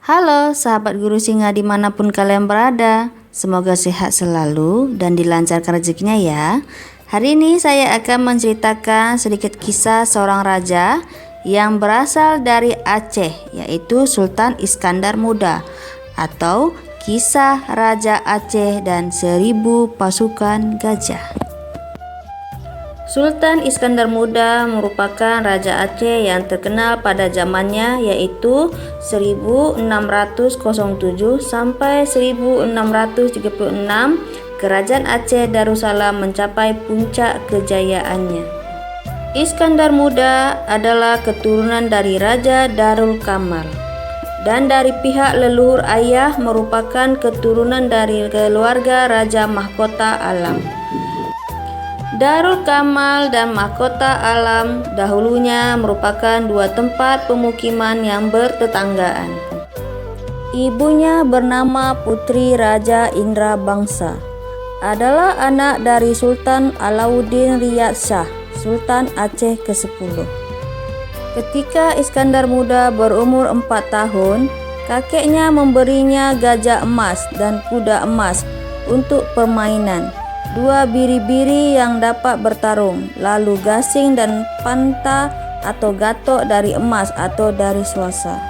Halo sahabat guru singa dimanapun kalian berada, semoga sehat selalu dan dilancarkan rezekinya ya. Hari ini saya akan menceritakan sedikit kisah seorang raja yang berasal dari Aceh, yaitu Sultan Iskandar Muda, atau kisah Raja Aceh dan 1000 pasukan gajah. Sultan Iskandar Muda merupakan Raja Aceh yang terkenal pada zamannya, yaitu 1607 sampai 1636. Kerajaan Aceh Darussalam mencapai puncak kejayaannya. Iskandar Muda adalah keturunan dari Raja Darul Kamal, dan dari pihak leluhur ayah merupakan keturunan dari keluarga Raja Mahkota Alam. Darul Kamal dan Mahkota Alam dahulunya merupakan dua tempat pemukiman yang bertetanggaan. Ibunya bernama Putri Raja Indra Bangsa, adalah anak dari Sultan Alauddin Riyad Shah, Sultan Aceh ke-10. Ketika Iskandar Muda berumur 4 tahun, kakeknya memberinya gajah emas dan kuda emas untuk permainan, 2 biri-biri yang dapat bertarung, lalu gasing dan panta atau gatok dari emas atau dari swasa.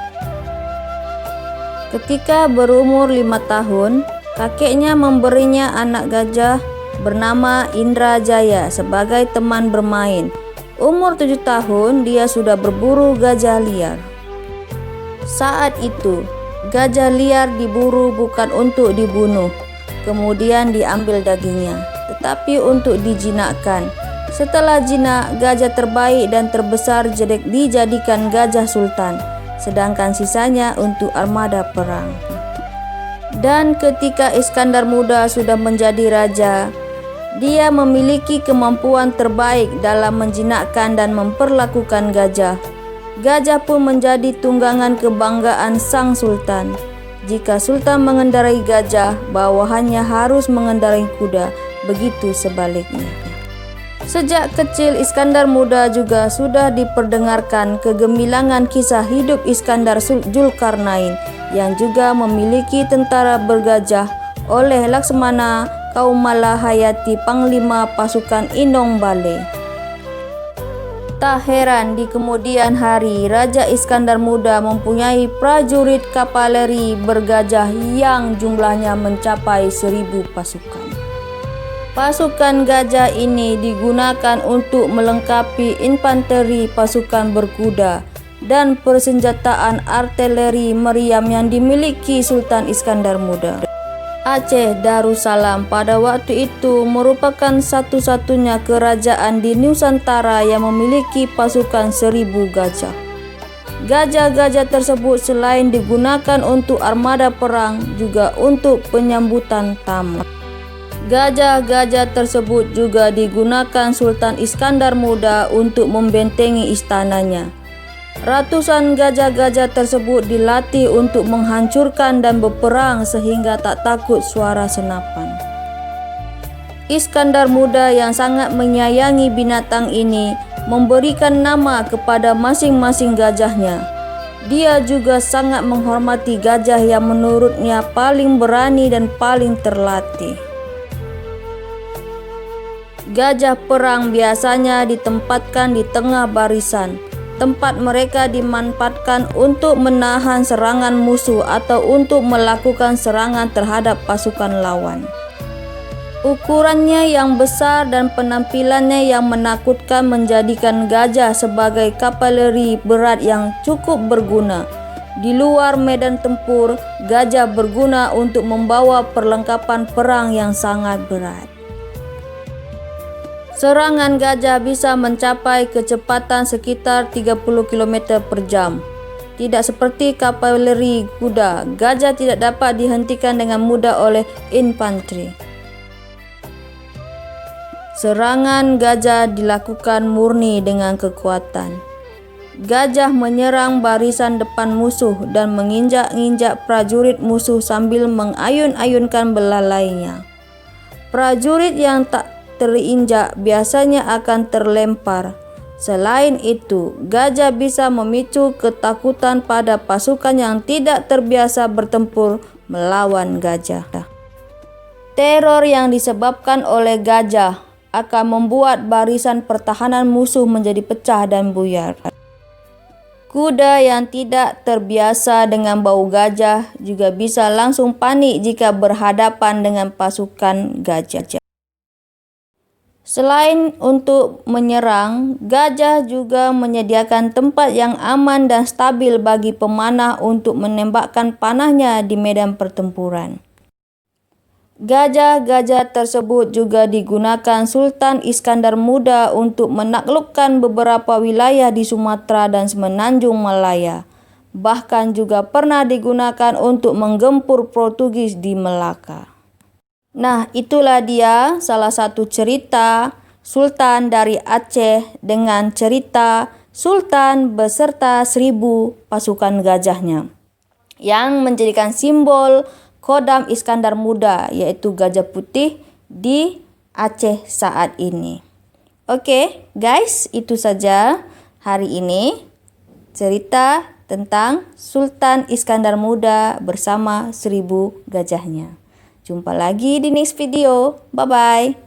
Ketika berumur 5 tahun, kakeknya memberinya anak gajah bernama Indrajaya sebagai teman bermain. Umur 7 tahun dia sudah berburu gajah liar. Saat itu, gajah liar diburu bukan untuk dibunuh, kemudian diambil dagingnya, tetapi untuk dijinakkan. Setelah jinak, gajah terbaik dan terbesar dijadikan gajah sultan, sedangkan sisanya untuk armada perang. Dan ketika Iskandar Muda sudah menjadi raja, dia memiliki kemampuan terbaik dalam menjinakkan dan memperlakukan gajah. Gajah pun menjadi tunggangan kebanggaan sang sultan. Jika sultan mengendarai gajah, bawahannya harus mengendarai kuda, begitu sebaliknya. Sejak kecil Iskandar Muda juga sudah diperdengarkan kegemilangan kisah hidup Iskandar Zulkarnain yang juga memiliki tentara bergajah oleh Laksmana Kaumala Hayati, panglima pasukan Inong Bale. Tak heran di kemudian hari Raja Iskandar Muda mempunyai prajurit kavaleri bergajah yang jumlahnya mencapai 1000 pasukan. Pasukan gajah ini digunakan untuk melengkapi infanteri pasukan berkuda dan persenjataan artileri meriam yang dimiliki Sultan Iskandar Muda. Aceh Darussalam pada waktu itu merupakan satu-satunya kerajaan di Nusantara yang memiliki pasukan 1000 gajah. Gajah-gajah tersebut selain digunakan untuk armada perang, juga untuk penyambutan tamu. Gajah-gajah tersebut juga digunakan Sultan Iskandar Muda untuk membentengi istananya. Ratusan gajah-gajah tersebut dilatih untuk menghancurkan dan berperang sehingga tak takut suara senapan. Iskandar Muda yang sangat menyayangi binatang ini memberikan nama kepada masing-masing gajahnya. Dia juga sangat menghormati gajah yang menurutnya paling berani dan paling terlatih. Gajah perang biasanya ditempatkan di tengah barisan. Tempat mereka dimanfaatkan untuk menahan serangan musuh atau untuk melakukan serangan terhadap pasukan lawan. Ukurannya yang besar dan penampilannya yang menakutkan menjadikan gajah sebagai kavaleri berat yang cukup berguna. Di luar medan tempur, gajah berguna untuk membawa perlengkapan perang yang sangat berat. Serangan gajah bisa mencapai kecepatan sekitar 30 km per jam. Tidak seperti kavaleri kuda, gajah tidak dapat dihentikan dengan mudah oleh infanteri. Serangan gajah dilakukan murni dengan kekuatan. Gajah menyerang barisan depan musuh dan menginjak-injak prajurit musuh sambil mengayun-ayunkan belalainya. Prajurit yang tak terinjak biasanya akan terlempar. Selain itu, gajah bisa memicu ketakutan pada pasukan yang tidak terbiasa bertempur melawan gajah. Teror yang disebabkan oleh gajah akan membuat barisan pertahanan musuh menjadi pecah dan buyar. Kuda yang tidak terbiasa dengan bau gajah juga bisa langsung panik jika berhadapan dengan pasukan gajah. Selain untuk menyerang, gajah juga menyediakan tempat yang aman dan stabil bagi pemanah untuk menembakkan panahnya di medan pertempuran. Gajah-gajah tersebut juga digunakan Sultan Iskandar Muda untuk menaklukkan beberapa wilayah di Sumatera dan Semenanjung Malaya. Bahkan juga pernah digunakan untuk menggempur Portugis di Melaka. Nah, itulah dia salah satu cerita Sultan dari Aceh dengan cerita Sultan beserta 1000 pasukan gajahnya yang menjadikan simbol Kodam Iskandar Muda, yaitu gajah putih di Aceh saat ini. Oke, guys, itu saja hari ini cerita tentang Sultan Iskandar Muda bersama 1000 gajahnya. Jumpa lagi di next video. Bye-bye.